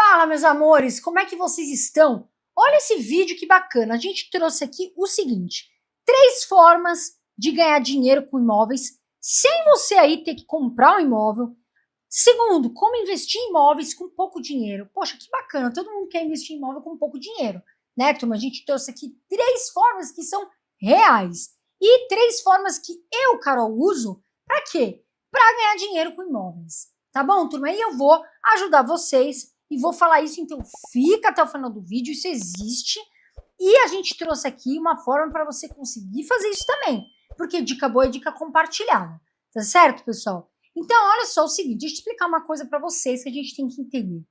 Fala, meus amores, como é que vocês estão? Olha esse vídeo que bacana. A gente trouxe aqui o seguinte: 3 formas de ganhar dinheiro com imóveis sem você aí ter que comprar um imóvel. Segundo, como investir em imóveis com pouco dinheiro. Poxa, que bacana, todo mundo quer investir em imóvel com pouco dinheiro, né, turma? A gente trouxe aqui 3 formas que são reais e 3 formas que eu, Carol, uso para quê? Para ganhar dinheiro com imóveis. Tá bom, turma? E eu vou ajudar vocês e vou falar isso, então fica até o final do vídeo, isso existe. E a gente trouxe aqui uma forma para você conseguir fazer isso também, porque dica boa é dica compartilhada, tá certo, pessoal? Então, olha só o seguinte, deixa eu explicar uma coisa para vocês que a gente tem que entender.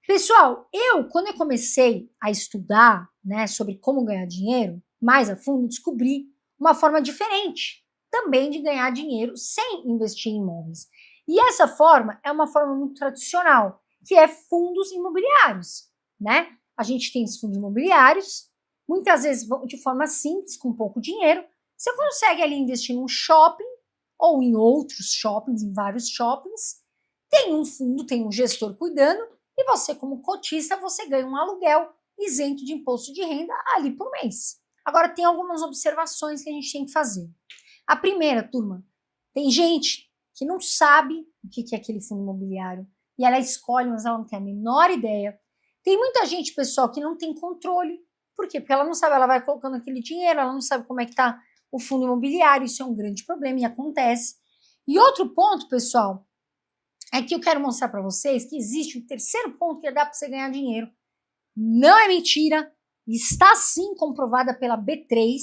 Pessoal, quando eu comecei a estudar, né, sobre como ganhar dinheiro mais a fundo, descobri uma forma diferente também de ganhar dinheiro sem investir em imóveis. E essa forma é uma forma muito tradicional, que é fundos imobiliários, né? A gente tem os fundos imobiliários, muitas vezes de forma simples, com pouco dinheiro, você consegue ali investir num shopping ou em outros shoppings, em vários shoppings, tem um fundo, tem um gestor cuidando, e você, como cotista, você ganha um aluguel isento de imposto de renda ali por mês. Agora, tem algumas observações que a gente tem que fazer. A primeira, turma, tem gente que não sabe o que é aquele fundo imobiliário e ela escolhe, mas ela não tem a menor ideia. Tem muita gente, pessoal, que não tem controle. Por quê? Porque ela não sabe, ela vai colocando aquele dinheiro, ela não sabe como é que está o fundo imobiliário, isso é um grande problema e acontece. E outro ponto, pessoal, é que eu quero mostrar para vocês que existe um terceiro ponto que dá para você ganhar dinheiro. Não é mentira, está sim comprovada pela B3.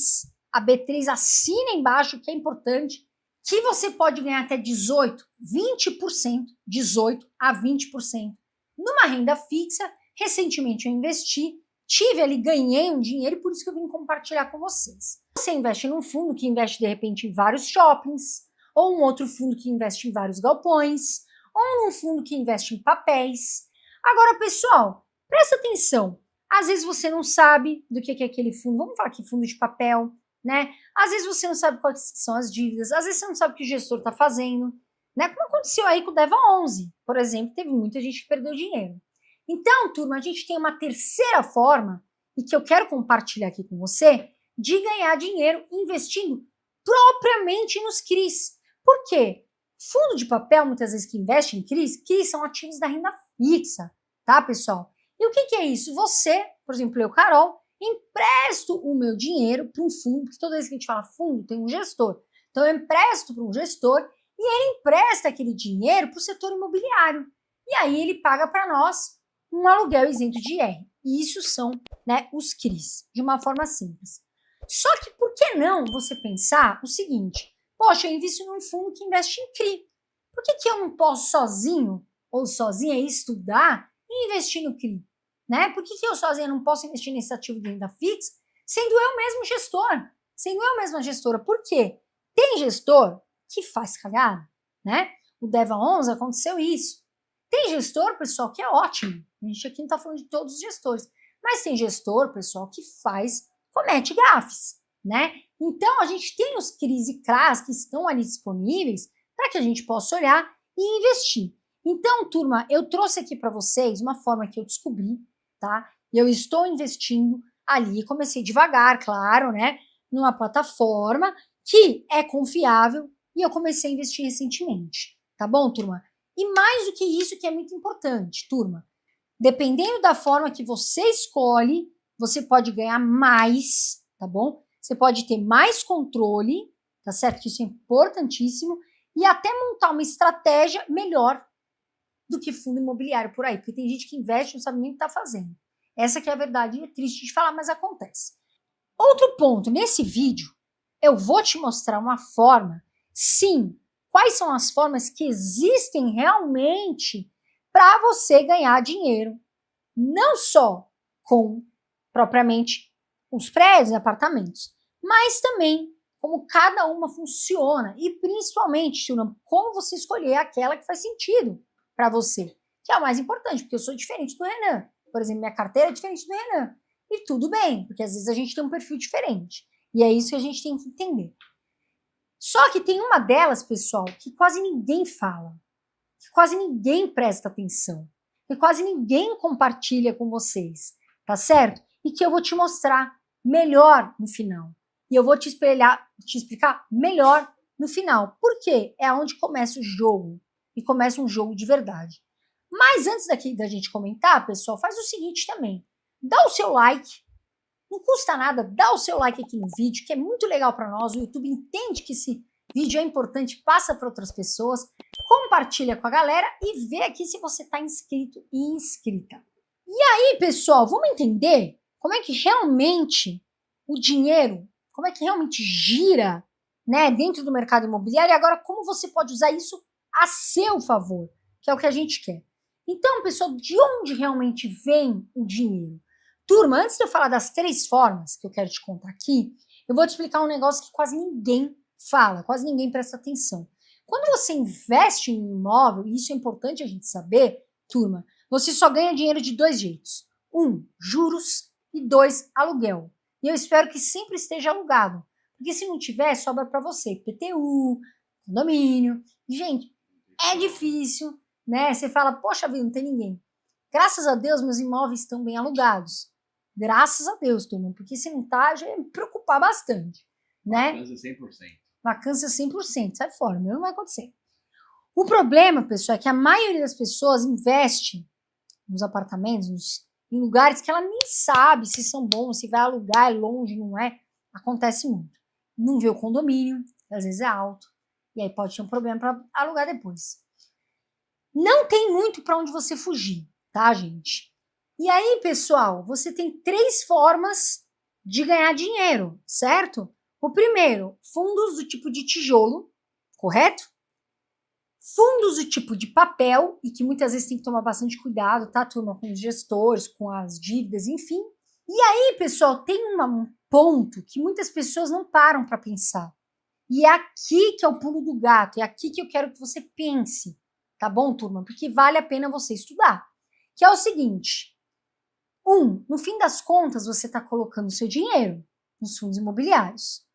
A B3 assina embaixo, que é importante, que você pode ganhar até 18, 20%, 18 a 20% numa renda fixa. Recentemente eu investi, tive ali, ganhei um dinheiro e por isso que eu vim compartilhar com vocês. Você investe num fundo que investe de repente em vários shoppings, ou um outro fundo que investe em vários galpões, ou num fundo que investe em papéis. Agora, pessoal, presta atenção. Às vezes você não sabe do que é aquele fundo, vamos falar aqui fundo de papel, né? Às vezes você não sabe quais são as dívidas, às vezes você não sabe o que o gestor está fazendo, né? Como aconteceu aí com o Deva 11, por exemplo, teve muita gente que perdeu dinheiro. Então, turma, a gente tem uma terceira forma, e que eu quero compartilhar aqui com você, de ganhar dinheiro investindo propriamente nos CRIs. Por quê? Fundo de papel, muitas vezes, que investe em CRIs são ativos da renda fixa, tá, pessoal? E o que é isso? Você, por exemplo, eu, Carol, empresto o meu dinheiro para um fundo, porque toda vez que a gente fala fundo, tem um gestor. Então, eu empresto para um gestor e ele empresta aquele dinheiro para o setor imobiliário. E aí ele paga para nós um aluguel isento de IR. E isso são, né, os CRIs, de uma forma simples. Só que por que não você pensar o seguinte: poxa, eu invisto num fundo que investe em CRI. Por que eu não posso sozinho ou sozinha estudar e investir no CRI? Né? Por que eu sozinha não posso investir nesse ativo de renda fixa, sendo eu mesmo gestor, sendo eu mesma gestora? Por quê? Tem gestor que faz cagada, né? O Deva 11 aconteceu isso. Tem gestor, pessoal, que é ótimo. A gente aqui não está falando de todos os gestores, mas tem gestor, pessoal, que comete gafes, né? Então, a gente tem os CRIs e CRAs que estão ali disponíveis para que a gente possa olhar e investir. Então, turma, eu trouxe aqui para vocês uma forma que eu descobri, tá? E eu estou investindo ali, comecei devagar, claro, né? Numa plataforma que é confiável e eu comecei a investir recentemente, tá bom, turma? E mais do que isso, que é muito importante, turma, dependendo da forma que você escolhe, você pode ganhar mais, tá bom? Você pode ter mais controle, tá certo? Isso é importantíssimo, e até montar uma estratégia melhor do que fundo imobiliário por aí, porque tem gente que investe e não sabe nem o que está fazendo. Essa que é a verdade, é triste de falar, mas acontece. Outro ponto, nesse vídeo, eu vou te mostrar uma forma, sim, quais são as formas que existem realmente para você ganhar dinheiro, não só com, propriamente, os prédios e apartamentos, mas também como cada uma funciona e, principalmente, como você escolher aquela que faz sentido para você, que é o mais importante, porque eu sou diferente do Renan. Por exemplo, minha carteira é diferente do Renan. E tudo bem, porque às vezes a gente tem um perfil diferente. E é isso que a gente tem que entender. Só que tem uma delas, pessoal, que quase ninguém fala, que quase ninguém presta atenção. que quase ninguém compartilha com vocês, tá certo? E que eu vou te mostrar melhor no final. E eu vou te explicar melhor no final. Por quê? É onde começa o jogo. E começa um jogo de verdade. Mas antes da gente comentar, pessoal, faz o seguinte também. Dá o seu like. Não custa nada, dá o seu like aqui no vídeo, que é muito legal para nós. O YouTube entende que esse vídeo é importante, passa para outras pessoas. Compartilha com a galera e vê aqui se você está inscrito e inscrita. E aí, pessoal, vamos entender como é que realmente o dinheiro, como é que realmente gira, né, dentro do mercado imobiliário e agora como você pode usar isso a seu favor, que é o que a gente quer. Então, pessoal, de onde realmente vem o dinheiro? Turma, antes de eu falar das 3 formas que eu quero te contar aqui, eu vou te explicar um negócio que quase ninguém fala, quase ninguém presta atenção. Quando você investe em um imóvel, e isso é importante a gente saber, turma, você só ganha dinheiro de 2 jeitos. 1, juros, e 2, aluguel. E eu espero que sempre esteja alugado, porque se não tiver, sobra para você IPTU, condomínio. E, gente, é difícil, né? Você fala, poxa vida, não tem ninguém. Graças a Deus, meus imóveis estão bem alugados. Graças a Deus, turma, porque se não tá, já ia me preocupar bastante, né? Vacância 100%. Vacância 100%, sai fora, meu não vai acontecer. O problema, pessoal, é que a maioria das pessoas investe nos apartamentos, em lugares que ela nem sabe se são bons, se vai alugar, é longe, não é. Acontece muito. Não vê o condomínio, às vezes é alto, e aí pode ter um problema para alugar depois. Não tem muito para onde você fugir, tá, gente? E aí, pessoal, você tem 3 formas de ganhar dinheiro, certo? O primeiro, fundos do tipo de tijolo, correto? Fundos do tipo de papel, e que muitas vezes tem que tomar bastante cuidado, tá, turma? Com os gestores, com as dívidas, enfim. E aí, pessoal, tem um ponto que muitas pessoas não param para pensar. E é aqui que é o pulo do gato, é aqui que eu quero que você pense, tá bom, turma? Porque vale a pena você estudar. Que é o seguinte: no fim das contas, você está colocando seu dinheiro nos fundos imobiliários,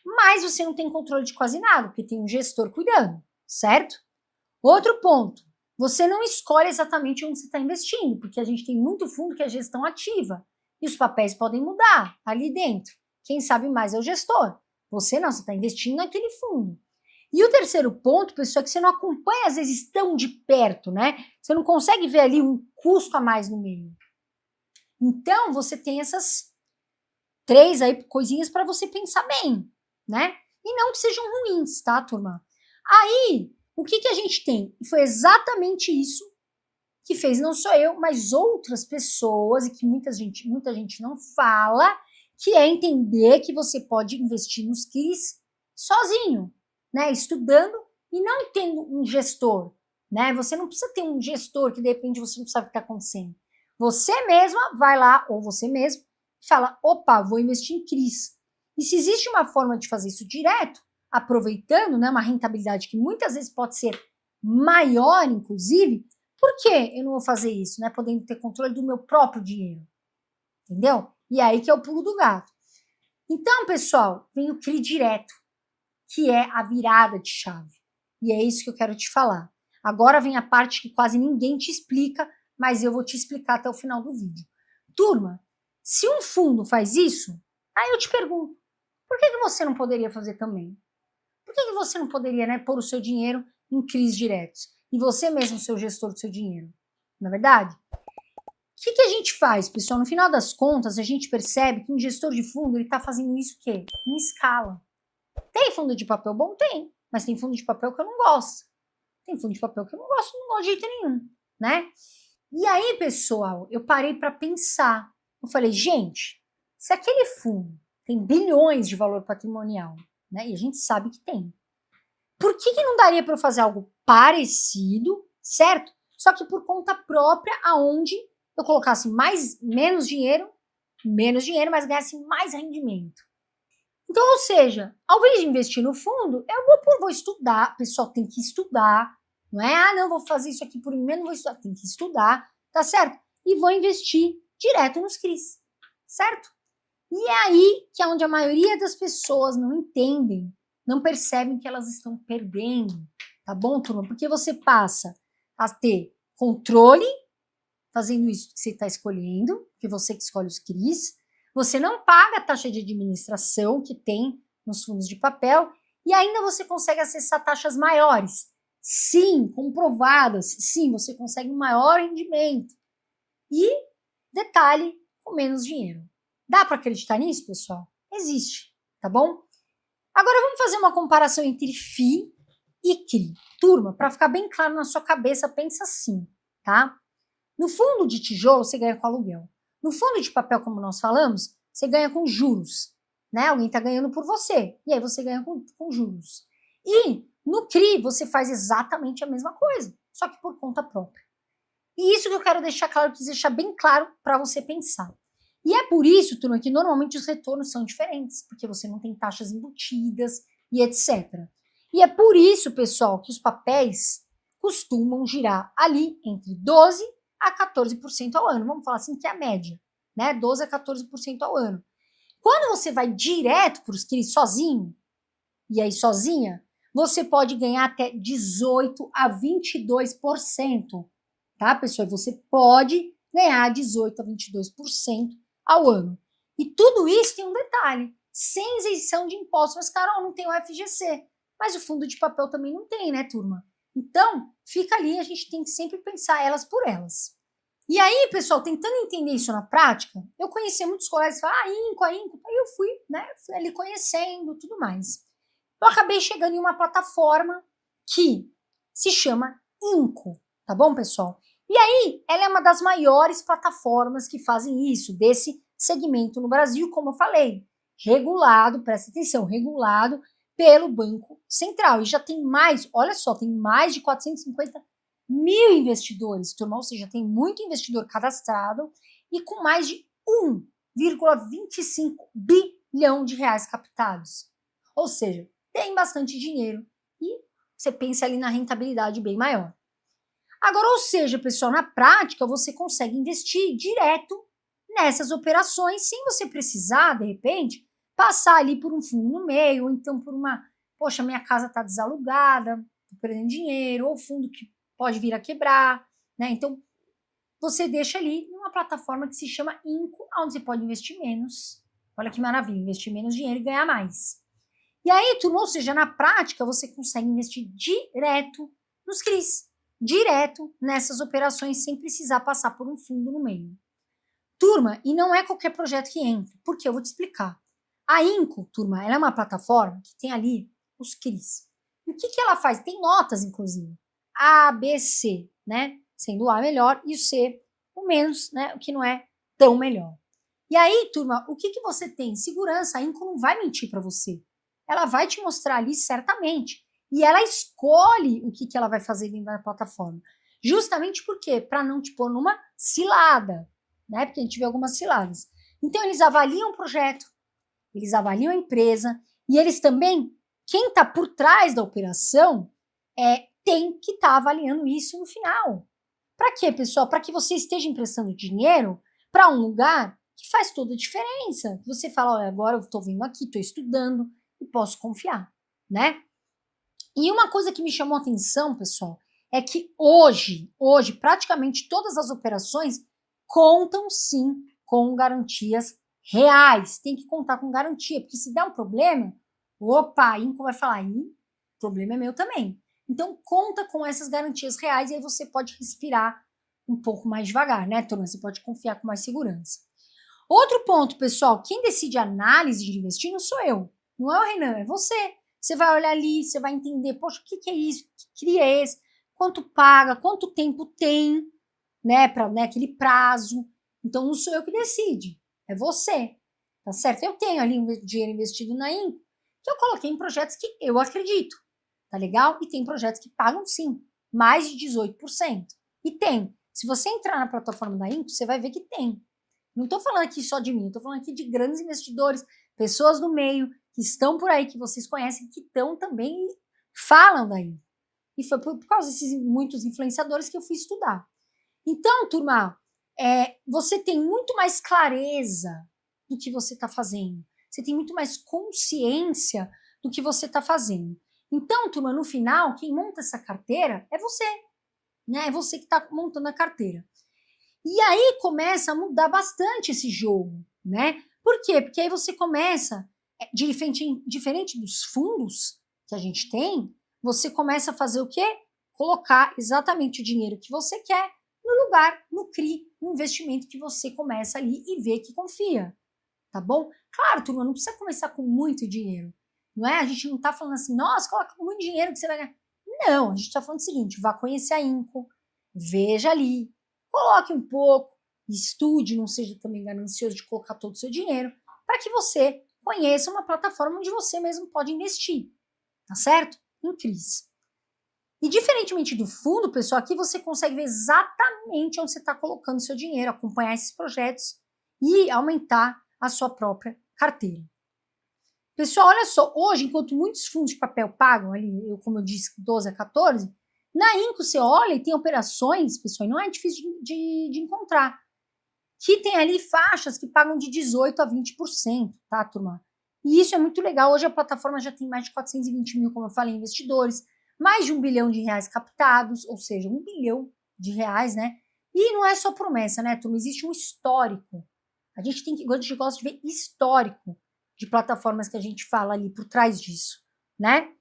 mas você não tem controle de quase nada, porque tem um gestor cuidando, certo? Outro ponto, você não escolhe exatamente onde você está investindo, porque a gente tem muito fundo que é gestão ativa, e os papéis podem mudar ali dentro. Quem sabe mais é o gestor. Você não, você está investindo naquele fundo. E o terceiro ponto, pessoal, é que você não acompanha às vezes tão de perto, né? Você não consegue ver ali um custo a mais no meio. Então, você tem essas 3 aí coisinhas para você pensar bem, né? E não que sejam ruins, tá, turma? Aí, o que a gente tem? E foi exatamente isso que fez não só eu, mas outras pessoas, e que muita gente não fala, que é entender que você pode investir nos CRIs sozinho, né? Estudando e não tendo um gestor, né? Você não precisa ter um gestor que de repente você não sabe o que está acontecendo. Você mesma vai lá, ou você mesmo, e fala, opa, vou investir em CRIs. E se existe uma forma de fazer isso direto, aproveitando, né, uma rentabilidade que muitas vezes pode ser maior, inclusive, por que eu não vou fazer isso, né? Podendo ter controle do meu próprio dinheiro. Entendeu? E aí que é o pulo do gato. Então, pessoal, vem o CRI direto, que é a virada de chave. E é isso que eu quero te falar. Agora vem a parte que quase ninguém te explica, mas eu vou te explicar até o final do vídeo. Turma, se um fundo faz isso, aí eu te pergunto, por que você não poderia fazer também? Por que você não poderia, né, pôr o seu dinheiro em CRIs diretos? E você mesmo ser o gestor do seu dinheiro? Não é verdade? O que a gente faz, pessoal? No final das contas, a gente percebe que um gestor de fundo está fazendo isso o quê? Em escala. Tem fundo de papel bom? Tem. Mas tem fundo de papel que eu não gosto. Tem fundo de papel que eu não gosto de jeito nenhum, né? E aí, pessoal, eu parei para pensar. Eu falei, gente, se aquele fundo tem bilhões de valor patrimonial, né? E a gente sabe que tem. Por que não daria para eu fazer algo parecido, certo? Só que por conta própria, aonde eu colocasse menos dinheiro, mas ganhasse mais rendimento. Então, ou seja, ao invés de investir no fundo, eu vou estudar, o pessoal tem que estudar, não é, não, vou fazer isso aqui por mim, não vou estudar, tem que estudar, tá certo? E vou investir direto nos CRIs, certo? E é aí que é onde a maioria das pessoas não entendem, não percebem que elas estão perdendo, tá bom, turma? Porque você passa a ter controle fazendo isso que você está escolhendo, que você que escolhe os CRIs, você não paga a taxa de administração que tem nos fundos de papel e ainda você consegue acessar taxas maiores. Sim, comprovadas, sim, você consegue um maior rendimento. E, detalhe, com menos dinheiro. Dá para acreditar nisso, pessoal? Existe, tá bom? Agora vamos fazer uma comparação entre FII e CRI. Turma, para ficar bem claro na sua cabeça, pensa assim, tá? No fundo de tijolo, você ganha com aluguel. No fundo de papel, como nós falamos, você ganha com juros, né? Alguém está ganhando por você, e aí você ganha com juros. E no CRI, você faz exatamente a mesma coisa, só que por conta própria. E isso que eu quero deixar claro, quis deixar bem claro para você pensar. E é por isso, turma, que normalmente os retornos são diferentes, porque você não tem taxas embutidas e etc. E é por isso, pessoal, que os papéis costumam girar ali entre 12% a 14% ao ano. Vamos falar assim que é a média, né? 12% a 14% ao ano. Quando você vai direto para os CRIs sozinho, e aí sozinha, você pode ganhar até 18% a 22%. Tá, pessoal? Você pode ganhar 18% a 22% ao ano. E tudo isso tem um detalhe, sem isenção de impostos. Mas, Carol, não tem o FGC. Mas o fundo de papel também não tem, né, turma? Então, fica ali, a gente tem que sempre pensar elas por elas. E aí, pessoal, tentando entender isso na prática, eu conheci muitos colegas que falaram, INCO. Aí eu fui, né, fui ali conhecendo, tudo mais. Eu acabei chegando em uma plataforma que se chama INCO, tá bom, pessoal? E aí, ela é uma das maiores plataformas que fazem isso, desse segmento no Brasil, como eu falei, regulado, presta atenção, regulado pelo Banco Central. E já tem mais, olha só, tem mais de 450 mil investidores, turma, ou seja, tem muito investidor cadastrado e com mais de 1,25 bilhão de reais captados. Ou seja, tem bastante dinheiro e você pensa ali na rentabilidade bem maior. Agora, ou seja, pessoal, na prática você consegue investir direto nessas operações sem você precisar, de repente, passar ali por um fundo no meio, ou então por uma, poxa, minha casa está desalugada, estou perdendo dinheiro, ou fundo que pode vir a quebrar, né? Então, você deixa ali numa plataforma que se chama INCO, onde você pode investir menos. Olha que maravilha, investir menos dinheiro e ganhar mais. E aí, turma, ou seja, na prática, você consegue investir direto nos CRIs, direto nessas operações, sem precisar passar por um fundo no meio. Turma, e não é qualquer projeto que entra, porque eu vou te explicar. A INCO, turma, ela é uma plataforma que tem ali os CRIs. E o que ela faz? Tem notas, inclusive. A, B, C, né? Sendo o A melhor e o C o menos, né? O que não é tão melhor. E aí, turma, o que você tem? Segurança, a INCO não vai mentir para você. Ela vai te mostrar ali certamente. E ela escolhe o que ela vai fazer dentro da plataforma. Justamente por quê? Para não te pôr numa cilada, né? Porque a gente vê algumas ciladas. Então, eles avaliam o projeto, eles avaliam a empresa e eles também, quem está por trás da operação, tem que estar avaliando isso no final. Para quê, pessoal? Para que você esteja emprestando dinheiro para um lugar que faz toda a diferença. Você fala, olha, agora eu estou vindo aqui, estou estudando e posso confiar, né? E uma coisa que me chamou a atenção, pessoal, é que hoje, praticamente todas as operações contam sim com garantias reais. Tem que contar com garantia, porque se der um problema, opa, a INCO vai falar, o problema é meu também. Então, conta com essas garantias reais e aí você pode respirar um pouco mais devagar, né, turma? Você pode confiar com mais segurança. Outro ponto, pessoal, quem decide a análise de investir não sou eu, não é o Renan, é você. Você vai olhar ali, você vai entender, poxa, o que é isso? Que CRI é esse? Quanto paga? Quanto tempo tem, né, para aquele prazo? Então, não sou eu que decide, é você, tá certo? Eu tenho ali um dinheiro investido na INCO que eu coloquei em projetos que eu acredito, tá legal? E tem projetos que pagam, sim, mais de 18%. E tem. Se você entrar na plataforma da INCO, você vai ver que tem. Não estou falando aqui só de mim, estou falando aqui de grandes investidores, pessoas do meio, que estão por aí, que vocês conhecem, que estão também falam daí. E foi por causa desses muitos influenciadores que eu fui estudar. Então, turma, você tem muito mais clareza do que você está fazendo. Você tem muito mais consciência do que você está fazendo. Então, turma, no final, quem monta essa carteira é você. Né? É você que está montando a carteira. E aí começa a mudar bastante esse jogo, né? Por quê? Porque aí você começa, diferente dos fundos que a gente tem, você começa a fazer o quê? Colocar exatamente o dinheiro que você quer no lugar, no CRI, no investimento que você começa ali e vê que confia, tá bom? Claro, turma, não precisa começar com muito dinheiro, não é? A gente não tá falando assim, nossa, coloca muito dinheiro que você vai ganhar. Não, a gente tá falando o seguinte, vá conhecer a Inco, veja ali, coloque um pouco, estude, não seja também ganancioso de colocar todo o seu dinheiro, para que você conheça uma plataforma onde você mesmo pode investir, tá certo? Em CRIs. E diferentemente do fundo, pessoal, aqui você consegue ver exatamente onde você está colocando seu dinheiro, acompanhar esses projetos e aumentar a sua própria carteira. Pessoal, olha só, hoje, enquanto muitos fundos de papel pagam ali, como eu disse, 12 a 14, na Inco você olha e tem operações, pessoal, e não é difícil de encontrar, que tem ali faixas que pagam de 18% a 20%, tá, turma? E isso é muito legal. Hoje a plataforma já tem mais de 420 mil, como eu falei, investidores, mais de R$ 1 bilhão captados, ou seja, R$ 1 bilhão, né? E não é só promessa, né, turma? Existe um histórico. A gente gosta de ver histórico de plataformas que a gente fala ali por trás disso, né?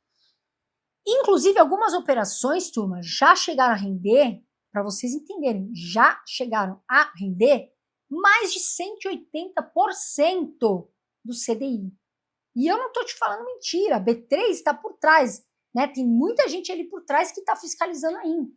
Inclusive, algumas operações, turma, já chegaram a render, para vocês entenderem, já chegaram a render mais de 180% do CDI. E eu não estou te falando mentira, a B3 está por trás, né? Tem muita gente ali por trás que está fiscalizando ainda,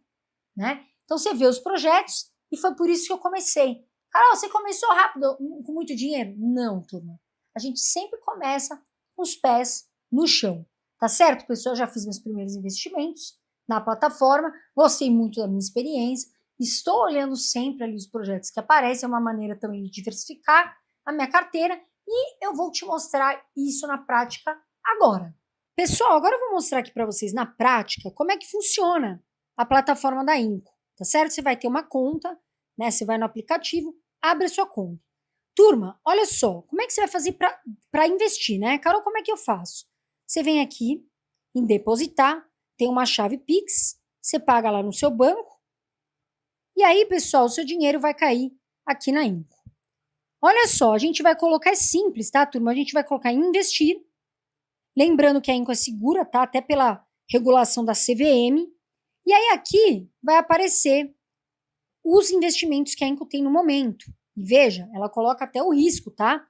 né? Então você vê os projetos e foi por isso que eu comecei. Carol, você começou rápido, com muito dinheiro? Não, turma. A gente sempre começa com os pés no chão. Tá certo, pessoal? Eu já fiz meus primeiros investimentos na plataforma, gostei muito da minha experiência, estou olhando sempre ali os projetos que aparecem, é uma maneira também de diversificar a minha carteira e eu vou te mostrar isso na prática agora. Pessoal, agora eu vou mostrar aqui para vocês na prática como é que funciona a plataforma da Inco, tá certo? Você vai ter uma conta, né? Você vai no aplicativo, abre a sua conta. Turma, olha só, como é que você vai fazer para investir, né? Carol, como é que eu faço? Você vem aqui em depositar, tem uma chave Pix, você paga lá no seu banco, e aí, pessoal, o seu dinheiro vai cair aqui na Inco. Olha só, a gente vai colocar, é simples, tá, turma? A gente vai colocar em investir, lembrando que a Inco é segura, tá? Até pela regulação da CVM, e aí aqui vai aparecer os investimentos que a Inco tem no momento. E veja, ela coloca até o risco, tá?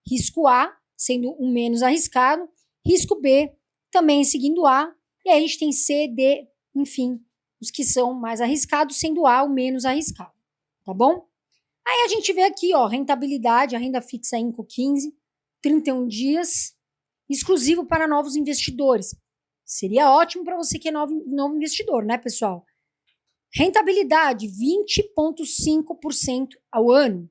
Risco A, sendo o menos arriscado, risco B, também seguindo A, e aí a gente tem C, D, enfim, os que são mais arriscados, sendo A o menos arriscado, tá bom? Aí a gente vê aqui, ó, rentabilidade, a renda fixa Inco 15, 31 dias, exclusivo para novos investidores. Seria ótimo para você que é novo investidor, né, pessoal? Rentabilidade, 20,5% ao ano.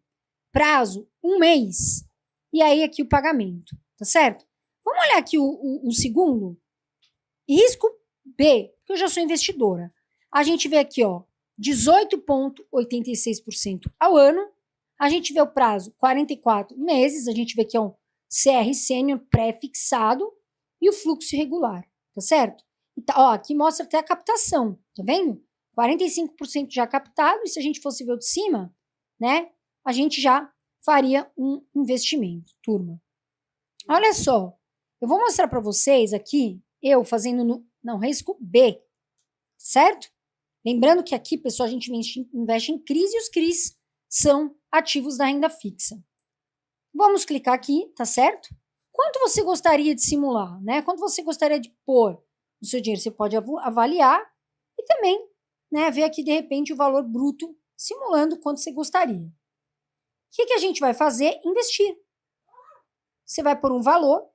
Prazo, 1 mês. E aí aqui o pagamento, tá certo? Vamos olhar aqui o segundo. Risco B, porque eu já sou investidora. A gente vê aqui, ó, 18,86% ao ano. A gente vê o prazo, 44 meses. A gente vê que é um CR sênior pré-fixado e o fluxo regular, tá certo? E tá, ó, aqui mostra até a captação, tá vendo? 45% já captado, e se a gente fosse ver o de cima, né, a gente já faria um investimento, turma. Olha só, eu vou mostrar para vocês aqui, eu fazendo no risco B, certo? Lembrando que aqui, pessoal, a gente investe em CRIs e os CRIs são ativos da renda fixa. Vamos clicar aqui, tá certo? Quanto você gostaria de simular, né? Quanto você gostaria de pôr no seu dinheiro? Você pode avaliar e também, né, ver aqui, de repente, o valor bruto, simulando quanto você gostaria. O que a gente vai fazer? Investir. Você vai pôr um valor,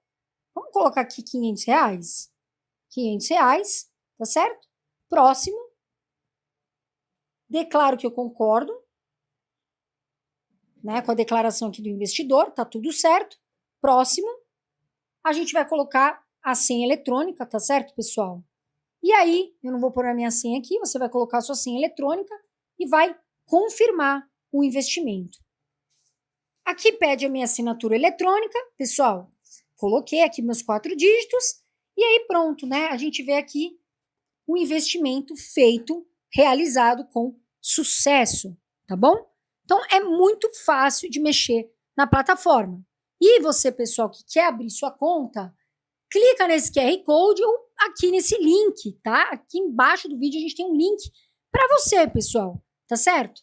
vamos colocar aqui R$500. R$500, tá certo? Próximo. Declaro que eu concordo, né, com a declaração aqui do investidor, tá tudo certo. Próximo. A gente vai colocar a senha eletrônica, tá certo, pessoal? E aí, eu não vou pôr a minha senha aqui, você vai colocar a sua senha eletrônica e vai confirmar o investimento. Aqui pede a minha assinatura eletrônica, pessoal, coloquei aqui meus 4 dígitos e aí pronto, né? A gente vê aqui o investimento feito, realizado com sucesso, tá bom? Então, é muito fácil de mexer na plataforma. E você, pessoal, que quer abrir sua conta, clica nesse QR Code ou aqui nesse link, tá? Aqui embaixo do vídeo a gente tem um link para você, pessoal, tá certo?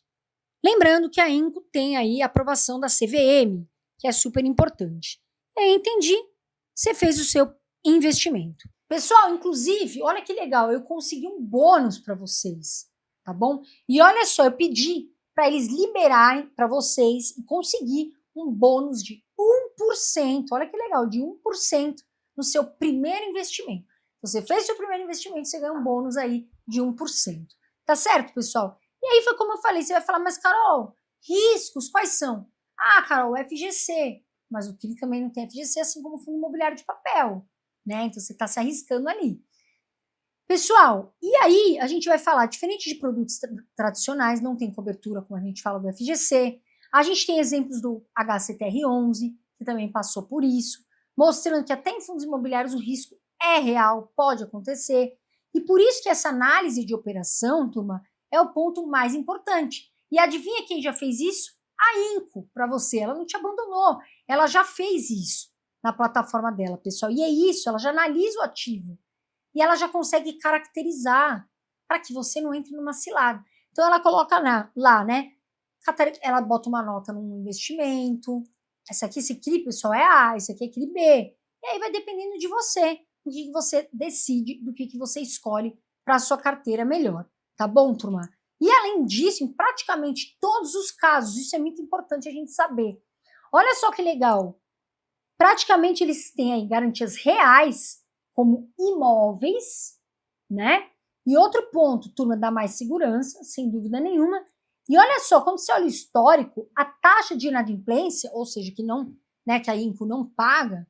Lembrando que a Inco tem aí a aprovação da CVM, que é super importante. Eu entendi, você fez o seu investimento. Pessoal, inclusive, olha que legal, eu consegui um bônus para vocês, tá bom? E olha só, eu pedi para eles liberarem para vocês e conseguir um bônus de 1%, olha que legal, de 1% no seu primeiro investimento. Você fez seu primeiro investimento, você ganha um bônus aí de 1%. Tá certo, pessoal? E aí foi como eu falei, você vai falar, mas Carol, riscos quais são? Ah, Carol, FGC, mas o CRI também não tem FGC, assim como o fundo imobiliário de papel, né? Então você está se arriscando ali. Pessoal, e aí a gente vai falar, diferente de produtos tradicionais, não tem cobertura, como a gente fala do FGC. A gente tem exemplos do HCTR11, que também passou por isso, mostrando que até em fundos imobiliários o risco é real, pode acontecer. E por isso que essa análise de operação, turma, é o ponto mais importante. E adivinha quem já fez isso? A Inco, para você. Ela não te abandonou, ela já fez isso na plataforma dela, pessoal. E é isso, ela já analisa o ativo. E ela já consegue caracterizar para que você não entre numa cilada. Então, ela coloca lá, né? Ela bota uma nota num investimento. Esse CRI, pessoal, é A, esse aqui é CRI B. E aí vai dependendo de você, do que você decide, do que você escolhe para a sua carteira melhor. Tá bom, turma? E além disso, em praticamente todos os casos, isso é muito importante a gente saber. Olha só que legal. Praticamente eles têm aí garantias reais, como imóveis, né? E outro ponto, turma, dá mais segurança, sem dúvida nenhuma. E olha só, quando você olha o histórico, a taxa de inadimplência, ou seja, que não, né, que a Inco não paga,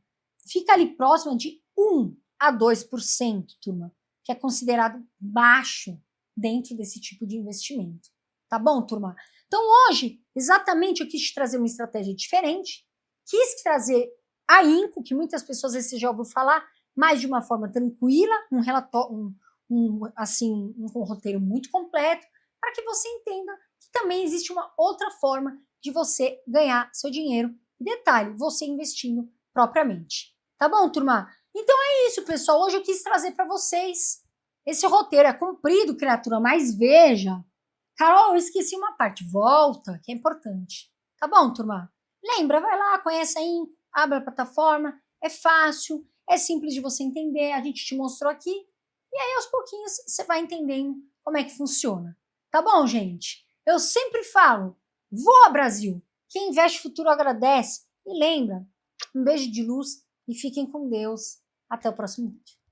fica ali próxima de 1 a 2%, turma, que é considerado baixo dentro desse tipo de investimento. Tá bom, turma? Então, hoje, exatamente eu quis te trazer uma estratégia diferente, quis trazer a Inco, que muitas pessoas às vezes você já ouviu falar, mas de uma forma tranquila, um relatório, um roteiro muito completo, para que você entenda que também existe uma outra forma de você ganhar seu dinheiro. E detalhe, você investindo propriamente. Tá bom, turma? Então é isso, pessoal. Hoje eu quis trazer para vocês. Esse roteiro é comprido, criatura, mas veja. Carol, eu esqueci uma parte. Volta, que é importante. Tá bom, turma? Lembra, vai lá, conhece a Inco, abre a plataforma. É fácil, é simples de você entender. A gente te mostrou aqui. E aí, aos pouquinhos, você vai entendendo como é que funciona. Tá bom, gente? Eu sempre falo, voa, Brasil! Quem investe futuro agradece. E lembra, um beijo de luz e fiquem com Deus. Até o próximo vídeo.